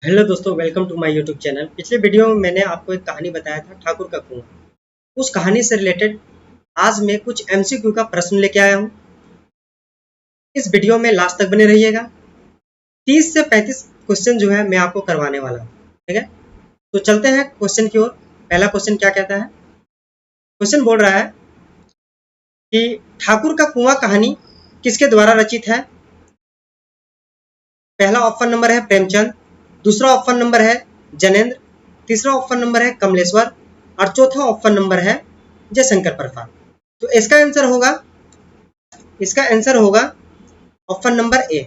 Hello दोस्तों, welcome to my YouTube channel. पिछले video में मैंने आपको एक कहानी बताया था, ठाकुर का कुआं। उस कहानी से रिलेटेड आज मैं कुछ एमसीक्यू का प्रश्न लेके आया हूँ। इस वीडियो में लास्ट तक बने रहिएगा। 30 से 35 क्वेश्चन जो है मैं आपको करवाने वाला हूँ। ठीक है, तो चलते हैं क्वेश्चन की ओर। पहला क्वेश्चन क्या कहता है? क्वेश्चन बोल रहा है कि ठाकुर का कुआं कहानी किसके द्वारा रचित है? पहला ऑप्शन नंबर है प्रेमचंद, दूसरा ऑप्शन नंबर है जनेन्द्र, तीसरा ऑप्शन नंबर है कमलेश्वर और चौथा ऑप्शन नंबर है जयशंकर प्रसाद। तो इसका आंसर होगा option number A,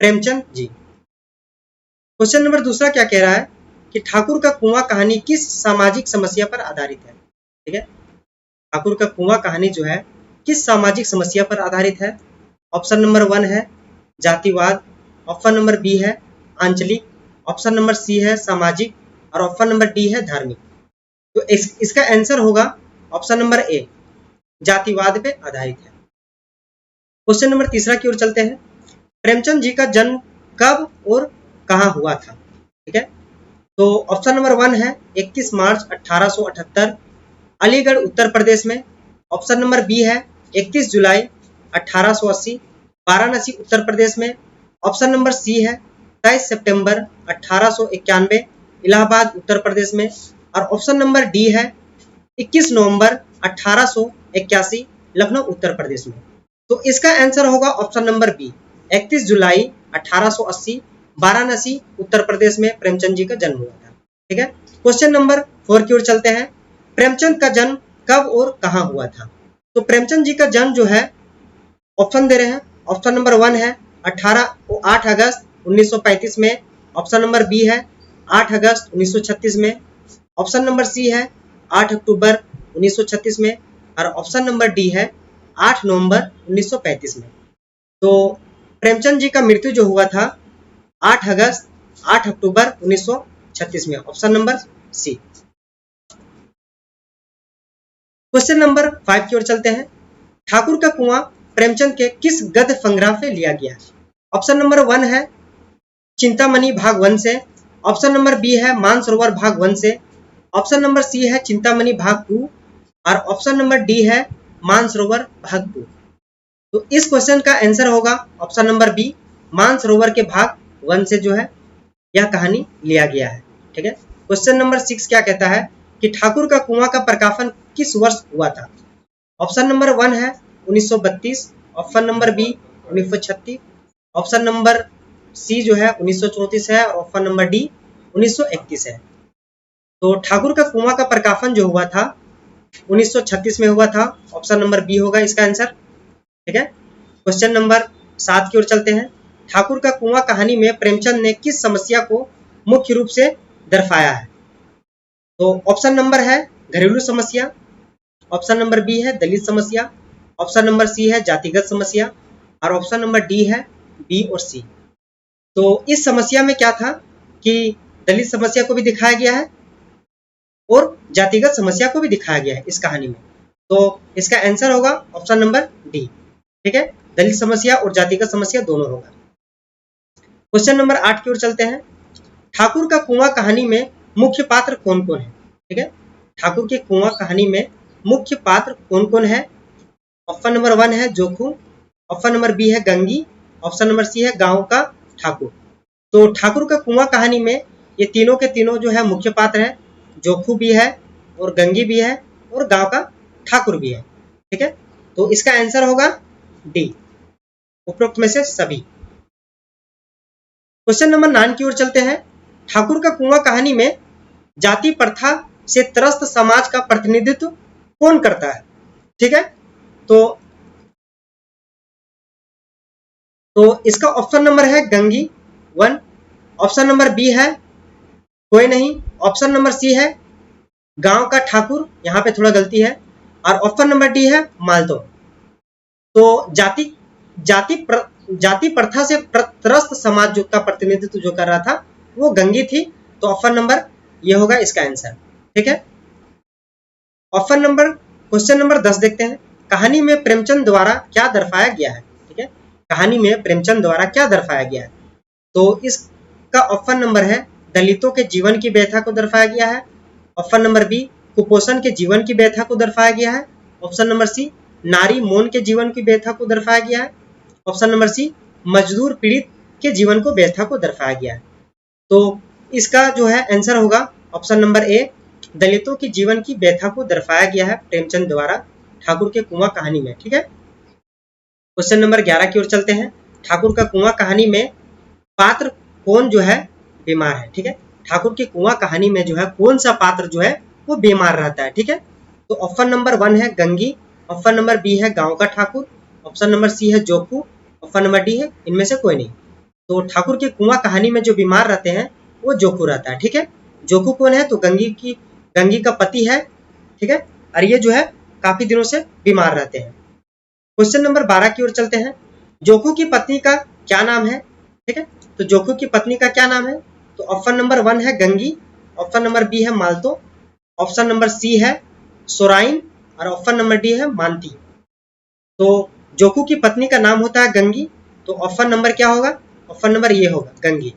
Premchand ji. Question number दूसरा क्या कह रहा है कि ठाकुर का कुआं कहानी किस सामाजिक समस्या पर आधारित है? ठीक है, ठाकुर का कुआं कहानी जो है किस सामाजिक समस्या पर आधारित है? ऑप्शन नंबर 1 है जातिवाद, ऑप्शन नंबर बी है आंचलिक, ऑप्शन नंबर सी है सामाजिक और ऑप्शन नंबर डी है धार्मिक। तो इसका आंसर होगा ऑप्शन नंबर ए, जातिवाद पे आधारित है। क्वेश्चन नंबर तीसरा की ओर चलते हैं। प्रेमचंद जी का जन्म कब और कहां हुआ था? ठीक है, तो ऑप्शन नंबर 1 है 31 मार्च 1878 अलीगढ़ उत्तर प्रदेश में। ऑप्शन नंबर बी है 31 जुलाई 1880 वाराणसी उत्तर प्रदेश में। ऑप्शन नंबर सी है 23 सितंबर 1891 इलाहाबाद उत्तर प्रदेश में। और ऑप्शन नंबर डी है 21 नवंबर 1881 लखनऊ उत्तर प्रदेश में। तो इसका आंसर होगा ऑप्शन नंबर बी, 31 जुलाई 1880 वाराणसी उत्तर प्रदेश में प्रेमचंद जी का जन्म हुआ था। ठीक है, क्वेश्चन नंबर 4 की ओर चलते हैं। प्रेमचंद का जन्म कब और कहां हुआ था? तो प्रेमचंद जी का जन्म जो है, ऑप्शन दे रहे हैं। ऑप्शन नंबर 1 है 8 अगस्त 1935 में। ऑप्शन नंबर बी है 8 अगस्त 1936 में। ऑप्शन नंबर सी है 8 अक्टूबर 1936 में और ऑप्शन नंबर डी है 8 नवंबर 1935 में। तो प्रेमचंद जी का मृत्यु जो हुआ था 8 अक्टूबर 1936 में। Option number C. Question number 5 की ओर चलते हैं। ठाकुर का कुआं प्रेमचंद के किस गद्य संग्रह से लिया गया है? ऑप्शन नंबर 1 है चिंतामणि भाग 1 से। ऑप्शन नंबर बी है मानसरोवर भाग 1 से। ऑप्शन नंबर सी है चिंतामणि भाग 2 और ऑप्शन नंबर डी है मानसरोवर भाग 2। तो इस क्वेश्चन का आंसर होगा ऑप्शन नंबर बी, मानसरोवर के भाग 1 से जो है यह कहानी लिया गया है। ठीक है, क्वेश्चन नंबर 6 क्या कहता है कि ठाकुर का कुआं का प्रकाशन किस वर्ष हुआ था? ऑप्शन नंबर 1 है 1932, option number B 1936, option number C जो है 1934 है और ऑप्शन नंबर डी 1931 है। तो ठाकुर का कुआं का प्रकाशन जो हुआ था 1936 में हुआ था। ऑप्शन नंबर बी होगा इसका आंसर। ठीक है, क्वेश्चन नंबर 7 की ओर चलते हैं। ठाकुर का कुआं कहानी में प्रेमचंद ने किस समस्या को मुख्य रूप से दर्शाया है? तो ऑप्शन नंबर है घरेलू समस्या, ऑप्शन नंबर बी है दलित समस्या, ऑप्शन नंबर सी है जातिगत समस्या और ऑप्शन नंबर डी है बी और सी। तो इस समस्या में क्या था कि दलित समस्या को भी दिखाया गया है और जातिगत समस्या को भी दिखाया गया है इस कहानी में। तो इसका आंसर होगा ऑप्शन नंबर डी। ठीक है, दलित समस्या और जातिगत समस्या दोनों होगा। क्वेश्चन नंबर 8 की ओर चलते हैं। ठाकुर का कुआं कहानी में मुख्य पात्र कौन कौन है? ठीक है, ठाकुर के कुआं कहानी में मुख्य पात्र कौन कौन है? ऑप्शन नंबर 1 है जोखू, ऑप्शन नंबर बी है गंगी, ऑप्शन नंबर सी है गांव का ठाकुर। तो ठाकुर का कुआं कहानी में ये तीनों के तीनों जो है मुख्य पात्र है। जोखू भी है और गंगी भी है और गांव का ठाकुर भी है। ठीक है, तो इसका आंसर होगा डी, उपरोक्त में से सभी। क्वेश्चन नंबर 9 की ओर चलते हैं। ठाकुर का कुआं कहानी में जाति प्रथा से त्रस्त समाज का प्रतिनिधित्व कौन करता है? ठीक है, तो इसका ऑप्शन नंबर है गंगी 1, ऑप्शन नंबर बी है कोई नहीं, ऑप्शन नंबर सी है गांव का ठाकुर, यहाँ पे थोड़ा गलती है, और ऑप्शन नंबर डी है मालतो। तो जाति प्रथा से त्रस्त समाज जो का प्रतिनिधित्व जो कर रहा था वो गंगी थी। तो ऑप्शन नंबर ये होगा इसका आंसर। ठीक है, क्वेश्चन नंबर 10 देखते हैं। कहानी में प्रेमचंद द्वारा क्या दर्शाया गया है? ठीक है, कहानी में प्रेमचंद द्वारा क्या दर्शाया गया है? तो इसका ऑप्शन नंबर है द दलितों के जीवन की व्यथा को दर्शाया गया है। ऑप्शन नंबर बी, कुपोषण के जीवन की व्यथा को दर्शाया गया है। ऑप्शन नंबर सी, नारी मौन के जीवन की व्यथा को दर्शाया गया है। ऑप्शन नंबर सी, मजदूर पीड़ित के जीवन को व्यथा को दर्शाया गया है। तो इसका जो है आंसर होगा ऑप्शन नंबर ए, दलितों की जीवन की व्यथा को दर्शाया गया है प्रेमचंद द्वारा ठाकुर के कुआं कहानी में। ठीक है, क्वेश्चन नंबर 11 की ओर चलते हैं। ठाकुर का कुआं कहानी में पात्र कौन जो है बीमार है। ठीक है, ठाकुर की कुआं कहानी में जो है कौन सा पात्र जो है वो बीमार रहता है। ठीक है, तो ऑप्शन नंबर 1 है गंगी, ऑप्शन नंबर बी है गांव का ठाकुर, ऑप्शन नंबर सी है जोकू, ऑप्शन नंबर डी है इनमें से कोई नहीं। तो ठाकुर के कुआं कहानी में जो बीमार रहते हैं वो जोकू रहता है। ठीक है, जोकू कौन है, तो गंगी का पति है। ठीक है, और ये जो है काफी दिनों से बीमार रहते हैं। क्वेश्चन नंबर 12 की ओर चलते हैं। जोकू की पत्नी का क्या नाम है। ठीक है, तो जोकू की पत्नी का क्या नाम है, तो ऑप्शन नंबर 1 है गंगी, ऑप्शन नंबर बी है मालतो, ऑप्शन नंबर सी है सोराइन और ऑप्शन नंबर डी है मानती। तो जोकू की पत्नी का नाम होता है गंगी, तो ऑप्शन नंबर क्या होगा, ऑप्शन नंबर ये होगा गंगी।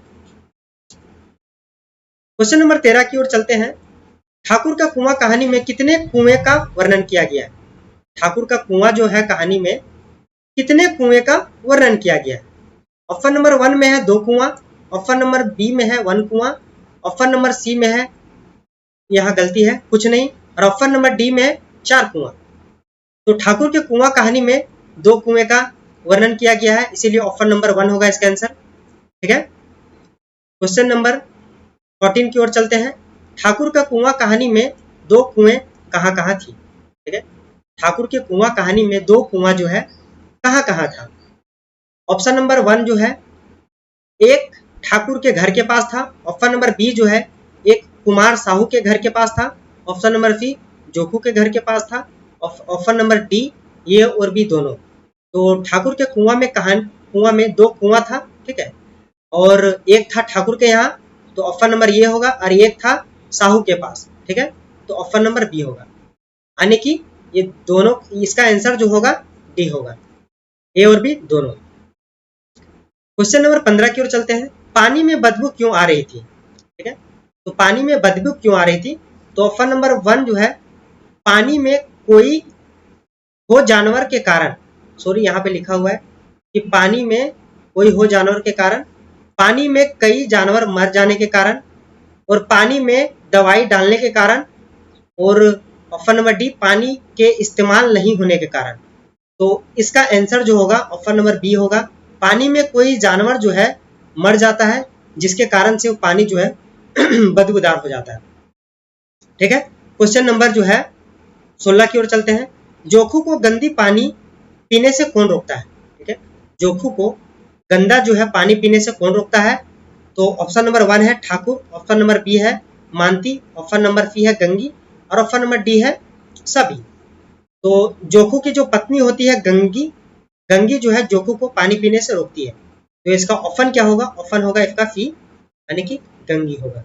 क्वेश्चन नंबर 13 की ओर चलते हैं। ठाकुर का कुआं कहानी में कितने कुएं का वर्णन किया गया है। ठाकुर का कुआं जो है कहानी में कितने कुएं का वर्णन किया गया है। ऑप्शन नंबर 1 में है 2 कुआं, ऑप्शन नंबर बी में है 1 कुआं, ऑप्शन नंबर सी में है, यहाँ गलती है कुछ नहीं, और ऑप्शन नंबर डी में है 4 कुआं। तो ठाकुर के कुआं कहानी में 2 कुएं का वर्णन किया गया है, इसीलिए ऑप्शन नंबर 1 होगा इसका आंसर। ठीक है, क्वेश्चन नंबर 14 की ओर चलते हैं। ठाकुर का कुआं कहानी में 2 कुएं कहाँ कहाँ थी। ठीक है, ठाकुर के कुआं कहानी में 2 कुआं जो है कहाँ कहाँ था। ऑप्शन नंबर 1 जो है एक ठाकुर के घर के पास था, ऑप्शन नंबर बी जो है एक कुमार साहू के घर के पास था, ऑप्शन नंबर सी जोकू के घर के पास था, ऑप्शन नंबर डी ये और बी दोनों। तो ठाकुर के कुआं में 2 कुआं था। ठीक है, और एक था ठाकुर के यहाँ, तो ऑप्शन नंबर ये होगा, और एक था साहू के पास। ठीक है, तो ऑप्शन नंबर बी होगा, यानी कि ये दोनों, इसका आंसर जो होगा डी होगा, ए और बी दोनों। क्वेश्चन नंबर 15 की ओर चलते हैं। पानी में बदबू क्यों आ रही थी। ठीक है, तो पानी में बदबू क्यों आ रही थी, तो ऑप्शन नंबर 1 जो है पानी में कोई हो जानवर के कारण, सॉरी यहाँ पे लिखा हुआ है कि पानी में कोई हो जानवर के कारण, पानी में कई जानवर मर जाने के कारण, और पानी में दवाई डालने के कारण, और ऑप्शन नंबर डी पानी के इस्तेमाल नहीं होने के कारण। तो इसका आंसर जो होगा ऑप्शन नंबर बी होगा, पानी में कोई जानवर जो है मर जाता है जिसके कारण से वो पानी जो है बदबूदार हो जाता है। ठीक है, क्वेश्चन नंबर जो है 16 की ओर चलते हैं। जोकू को गंदी पानी पीने से कौन रोकता है। ठीक है, जोकू को गंदा जो है पानी पीने से कौन रोकता है, तो ऑप्शन नंबर 1 है ठाकुर, ऑप्शन नंबर बी है मानती, ऑप्शन नंबर सी है गंगी, और ऑप्शन नंबर डी है सभी। तो जोकू की जो पत्नी होती है गंगी जो है जोकू को पानी पीने से रोकती है। तो इसका ऑप्शन क्या होगा, ऑप्शन होगा इसका सी, यानी कि गंगी होगा।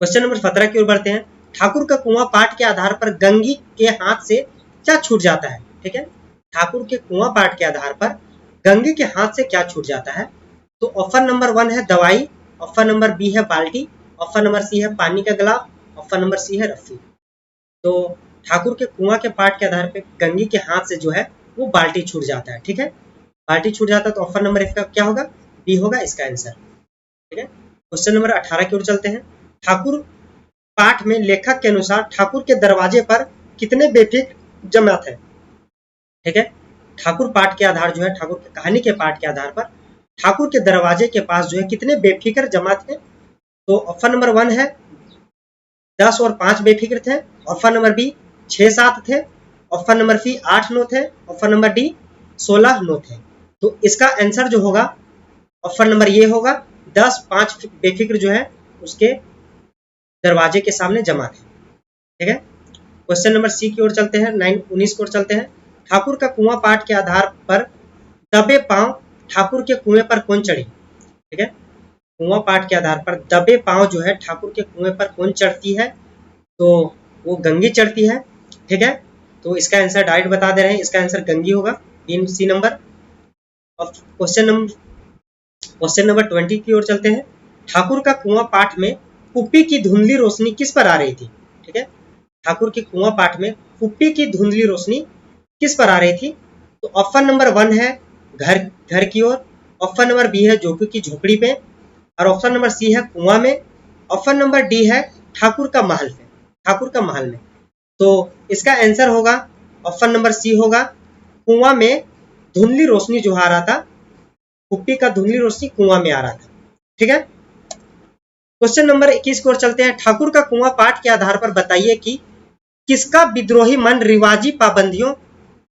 क्वेश्चन नंबर 17 की ओर बढ़ते हैं। ठाकुर का कुआं पाठ के आधार पर गंगी के हाथ से क्या छूट जाता है। ठीक है, ठाकुर के कुआं पाठ के आधार पर गंगी के हाथ से क्या छूट जाता है, तो ऑप्शन नंबर 1 है दवाई, ऑप्शन नंबर बी है बाल्टी, ऑप्शन नंबर सी है पानी का गिलास, ऑप्शन नंबर सी है रस्सी। तो ठाकुर के कुआं के पाठ के आधार पर गंगी के हाथ से जो है वो बाल्टी छूट जाता है। ठीक है, बाल्टी छूट जाता है, तो ऑप्शन नंबर इसका क्या होगा, बी होगा इसका आंसर। ठीक है, क्वेश्चन नंबर 18 की ओर चलते हैं। ठाकुर पाठ में लेखक के अनुसार ठाकुर के दरवाजे पर कितने बेफिक्र जमा थे। ठीक है, ठाकुर पाठ के आधार जो है, ठाकुर की कहानी के पाठ के आधार पर ठाकुर के दरवाजे के पास जो है कितने बेफिक्र जमा थे, तो ऑप्शन नंबर 1 है 10 और 5 बेफिक्र थे, ऑप्शन नंबर बी 6-7 थे, ऑप्शन नंबर सी 8-9 थे, ऑप्शन नंबर डी 16-9 थे। तो इसका आंसर जो होगा ऑप्शन नंबर ये होगा, 10-5 बेफिक्र जो है उसके दरवाजे के सामने जमा थे। ठीक है, क्वेश्चन नंबर सी की ओर चलते हैं, 19 की ओर चलते हैं। ठाकुर का कुआं पाठ के आधार पर दबे पांव ठाकुर के कुएं पर कौन चढ़ी। ठीक है, कुआं पाठ के आधार पर दबे पांव जो है ठाकुर के कुएं पर कौन चढ़ती है, तो वो गंगी चढ़ती है। ठीक है, तो इसका आंसर डायरेक्ट बता दे रहे हैं, इसका आंसर गंगी होगा, 3C नंबर। क्वेश्चन नंबर 20 की ओर चलते हैं। ठाकुर का कुआं पाठ में पुप्पी की धुंधली रोशनी किस पर आ रही थी? ठीक है, ठाकुर के कुआं पाठ में पुप्पी की धुंधली रोशनी किस पर आ रही थी? तो ऑप्शन नंबर 1 है घर घर की ओर, ऑप्शन नंबर बी है जोकू की झोपड़ी पे, और ऑप्शन नंबर सी है कुआं में, ऑप्शन नंबर डी है ठाकुर का महल पे, ठाकुर का महल में। तो इसका आंसर होगा ऑप्शन नंबर सी होगा, कुआं में धुंधली रोशनी जो आ रहा था, पुप्पी का धुंधली रोशनी कुआं में आ रहा था। ठीक है, क्वेश्चन नंबर 21 की ओर चलते हैं। ठाकुर का कुआं पाठ के आधार पर बताइए कि किसका विद्रोही मन रिवाजी पाबंदियों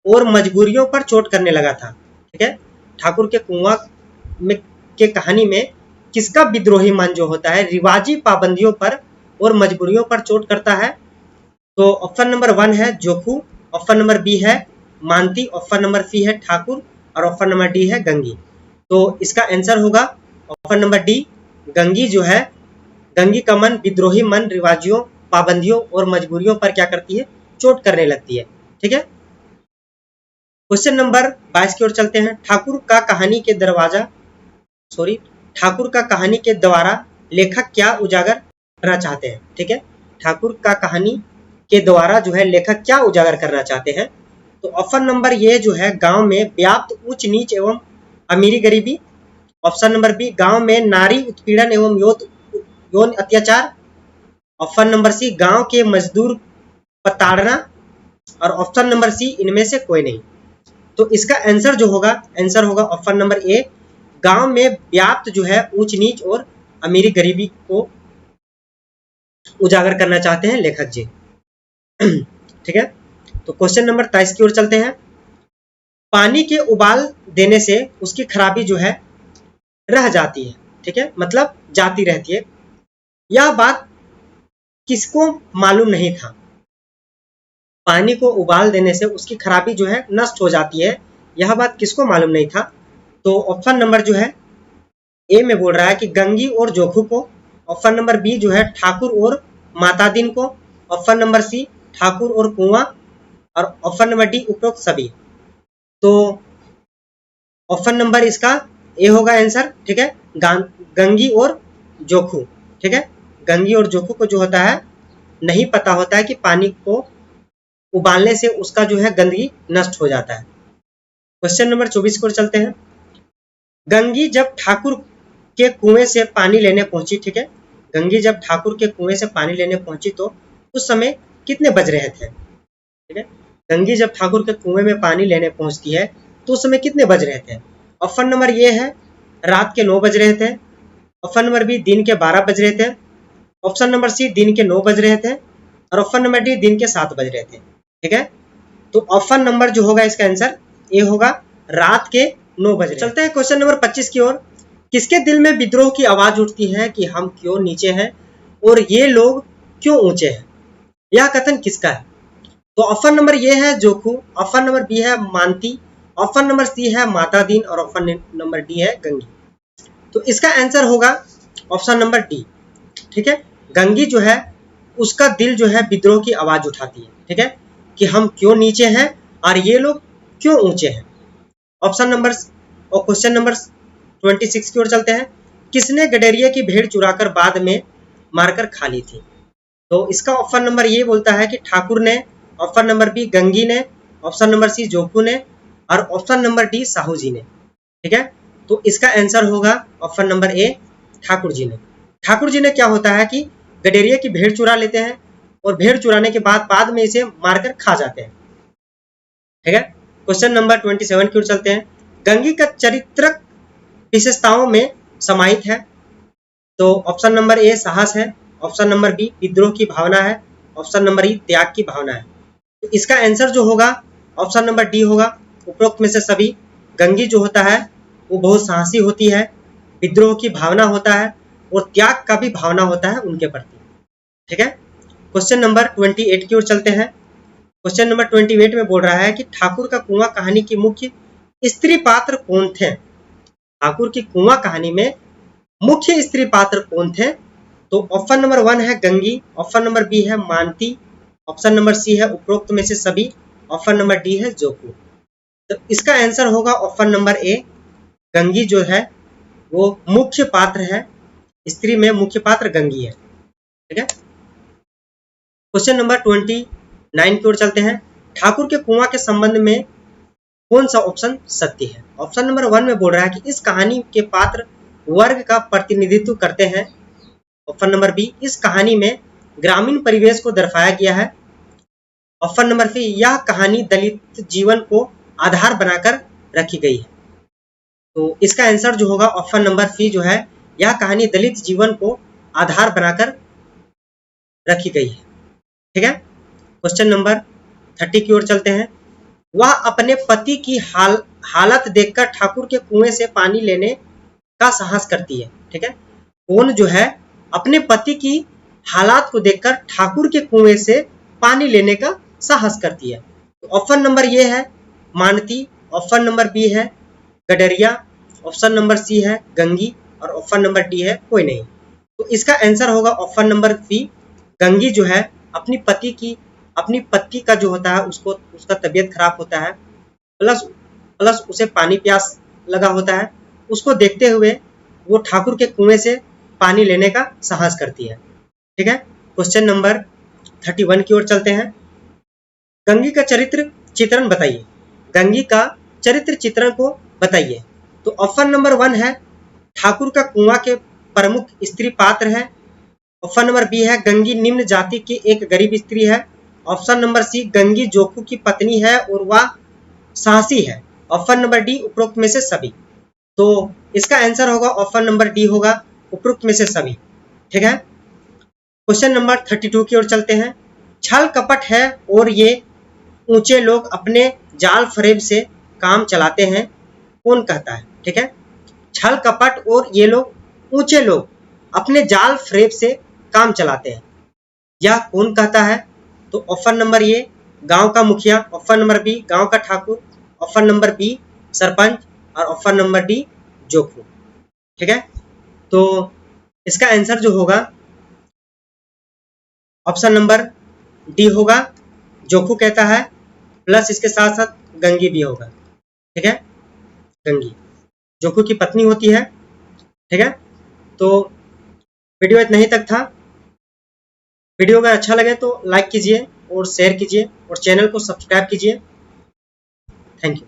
और मजबूरियों पर चोट करने लगा था। ठीक है, ठाकुर के कुआं में के कहानी में किसका विद्रोही मन जो होता है रिवाजी पाबंदियों पर और मजबूरियों पर चोट करता है? तो ऑप्शन नंबर 1 है जोखू, ऑप्शन नंबर बी है मानती, ऑप्शन नंबर सी है ठाकुर, और ऑप्शन नंबर डी है गंगी। तो इसका आंसर होगा ऑप्शन नंबर डी, गंगी जो है, गंगी का मन विद्रोही मन रिवाजियों पाबंदियों और मजबूरियों पर क्या करती है? चोट करने लगती है। ठीक है, क्वेश्चन नंबर 22 की ओर चलते हैं। ठाकुर का कहानी के द्वारा लेखक क्या उजागर करना चाहते हैं? ठीक है, ठाकुर का कहानी के द्वारा जो है लेखक क्या उजागर करना चाहते हैं? तो ऑप्शन नंबर ये जो है गांव में व्याप्त ऊंच नीच एवं अमीरी गरीबी, ऑप्शन नंबर बी गांव में नारी उत्पीड़न एवं यौन अत्याचार, ऑप्शन नंबर सी गांव के मजदूर प्रताड़ना, और ऑप्शन नंबर सी इनमें से कोई नहीं। तो इसका आंसर जो होगा, आंसर होगा ऑप्शन नंबर ए, गांव में व्याप्त जो है ऊंच नीच और अमीरी गरीबी को उजागर करना चाहते हैं लेखक जी। ठीक है, तो क्वेश्चन नंबर 23 की ओर चलते हैं। पानी के उबाल देने से उसकी खराबी जो है रह जाती है। ठीक है, मतलब जाती रहती है। यह बात किसको मालूम नहीं था? पानी को उबाल देने से उसकी खराबी जो है नष्ट हो जाती है, यह बात किसको मालूम नहीं था? तो ऑप्शन नंबर जो है ए में बोल रहा है कि गंगी और जोखू को, ऑप्शन नंबर बी जो है ठाकुर और मातादीन को, ऑप्शन नंबर सी ठाकुर और कुआं, और ऑप्शन नंबर डी उपरोक्त सभी। तो ऑप्शन नंबर इसका ए होगा आंसर। ठीक है, गंगी और जोखू। ठीक है, गंगी और जोखू को जो होता है नहीं पता होता है कि पानी को उबालने से उसका जो है गंदगी नष्ट हो जाता है। क्वेश्चन नंबर 24 को चलते हैं। गंगी जब ठाकुर के कुएं से पानी लेने पहुंची, ठीक है, गंगी जब ठाकुर के कुएं से पानी लेने पहुंची तो उस समय कितने बज रहे थे? ठीक है, गंगी जब ठाकुर के कुएं में पानी लेने पहुंचती है तो उस समय कितने बज रहे थे? ऑप्शन नंबर ये है रात के 9 बज रहे थे, ऑप्शन नंबर बी दिन के 12 बज रहे थे, ऑप्शन नंबर सी दिन के 9 बज रहे थे, और ऑप्शन नंबर डी दिन के 7 बज रहे थे। ठीक है, तो ऑप्शन नंबर जो होगा इसका आंसर ए होगा, रात के 9 बज रहे। चलते हैं क्वेश्चन नंबर 25 की ओर। किसके दिल में विद्रोह की आवाज उठती है कि हम क्यों नीचे हैं और ये लोग क्यों ऊंचे हैं? यह कथन किसका है? तो ऑप्शन नंबर ये है जोखू, ऑप्शन नंबर बी है मानती, ऑप्शन नंबर सी है मातादीन, और ऑप्शन नंबर डी है गंगी। तो इसका आंसर होगा ऑप्शन नंबर डी। ठीक है, गंगी जो है उसका दिल जो है विद्रोह की आवाज उठाती है। ठीक है, कि हम क्यों नीचे हैं और ये लोग क्यों ऊंचे हैं। ऑप्शन नंबर और क्वेश्चन नंबर 26 की ओर चलते हैं। किसने गडेरिया की भेड़ चुराकर बाद में मारकर खा ली थी? तो इसका ऑप्शन नंबर ये बोलता है कि ठाकुर ने, ऑप्शन नंबर बी गंगी ने, ऑप्शन नंबर सी जोखू ने, और ऑप्शन नंबर डी साहू जी ने। ठीक है, तो इसका आंसर होगा ऑप्शन नंबर ए ठाकुर जी ने। ठाकुर जी ने क्या होता है कि गडेरिया की भेड़ चुरा लेते हैं और भेड़ चुराने के बाद में इसे मारकर खा जाते हैं। ठीक है, क्वेश्चन नंबर 27 की ओर चलते हैं। गंगी का चरित्रक विशेषताओं में समाहित है। तो ऑप्शन नंबर ए साहस है, ऑप्शन नंबर बी विद्रोह की भावना है, ऑप्शन नंबर ई त्याग की भावना है। तो इसका आंसर जो होगा ऑप्शन नंबर डी होगा, उपरोक्त में से सभी। गंगी जो होता है वो बहुत साहसी होती है, विद्रोह की भावना होता है और त्याग का भी भावना होता है उनके प्रति। ठीक है, क्वेश्चन नंबर 28 की ओर चलते हैं। क्वेश्चन नंबर 28 में बोल रहा है कि ठाकुर का कुआं कहानी की मुख्य स्त्री पात्र कौन थे? ठाकुर की कुआं कहानी में मुख्य स्त्री पात्र कौन थे? तो ऑप्शन नंबर 1 है गंगी, ऑप्शन नंबर बी है मानती, ऑप्शन नंबर सी है उपरोक्त में से सभी, ऑप्शन नंबर डी है जोखू। तो इसका आंसर होगा ऑप्शन नंबर ए, गंगी जो है वो मुख्य पात्र है स्त्री में मुख्य पात्र गंगी है। ठीक है, क्वेश्चन नंबर 29 की ओर चलते हैं। ठाकुर के कुआं के संबंध में कौन सा ऑप्शन सत्य है? ऑप्शन नंबर 1 में बोल रहा है कि इस कहानी के पात्र वर्ग का प्रतिनिधित्व करते हैं। ऑप्शन नंबर बी, इस कहानी में ग्रामीण परिवेश को दर्शाया गया है। ऑप्शन नंबर सी, यह कहानी दलित जीवन को आधार बनाकर रखी गई है। तो इसका आंसर जो होगा ऑप्शन नंबर सी जो है, यह कहानी दलित जीवन को आधार बनाकर रखी गई है। ठीक है, क्वेश्चन नंबर 30 की ओर चलते हैं। वह अपने पति की हालत देखकर ठाकुर के कुएं से पानी लेने का साहस करती है। ठीक है, कौन जो है अपने पति की हालात को देखकर ठाकुर के कुएं से पानी लेने का साहस करती है? तो ऑप्शन नंबर ये है मानती, ऑप्शन नंबर बी है गडरिया, ऑप्शन नंबर सी है गंगी और ऑप्शन नंबर डी है कोई नहीं। तो इसका आंसर होगा ऑप्शन नंबर बी, गंगी जो है अपनी पति का जो होता है उसका तबीयत खराब होता है, प्लस उसे पानी प्यास लगा होता है, उसको देखते हुए वो ठाकुर के कुएं से पानी लेने का साहस करती है। ठीक है, क्वेश्चन नंबर 31 की ओर चलते हैं। गंगी का चरित्र चित्रण बताइए। गंगी का चरित्र चित्रण को बताइए। तो ऑप्शन नंबर 1 है ठाकुर का कुआं के प्रमुख स्त्री पात्र है। ऑप्शन नंबर बी है गंगी निम्न जाति की एक गरीब स्त्री है। ऑप्शन नंबर सी, गंगी जोखू की पत्नी है और वह साहसी है। ऑप्शन नंबर डी, उपरोक्त में से सभी। तो इसका आंसर होगा ऑप्शन नंबर डी होगा, उपरोक्त में से सभी। ठीक है, क्वेश्चन नंबर 32 की ओर चलते हैं। छल कपट है और ये ऊंचे लोग अपने जाल फरेब से काम चलाते हैं, कौन कहता है? ठीक है, छल कपट और ये ऊंचे लोग अपने जाल फरेब से काम चलाते हैं, यह कौन कहता है? तो ऑप्शन नंबर ए गांव का मुखिया, ऑप्शन नंबर बी गांव का ठाकुर, ऑप्शन नंबर बी सरपंच और ऑप्शन नंबर डी जोखू। ठीक है, तो इसका आंसर जो होगा ऑप्शन नंबर डी होगा, जोखू कहता है, प्लस इसके साथ साथ गंगी भी होगा। ठीक है, गंगी जोखू की पत्नी होती है। ठीक है, तो वीडियो इतना ही तक था। वीडियो अगर अच्छा लगे तो लाइक कीजिए और शेयर कीजिए और चैनल को सब्सक्राइब कीजिए। Thank you.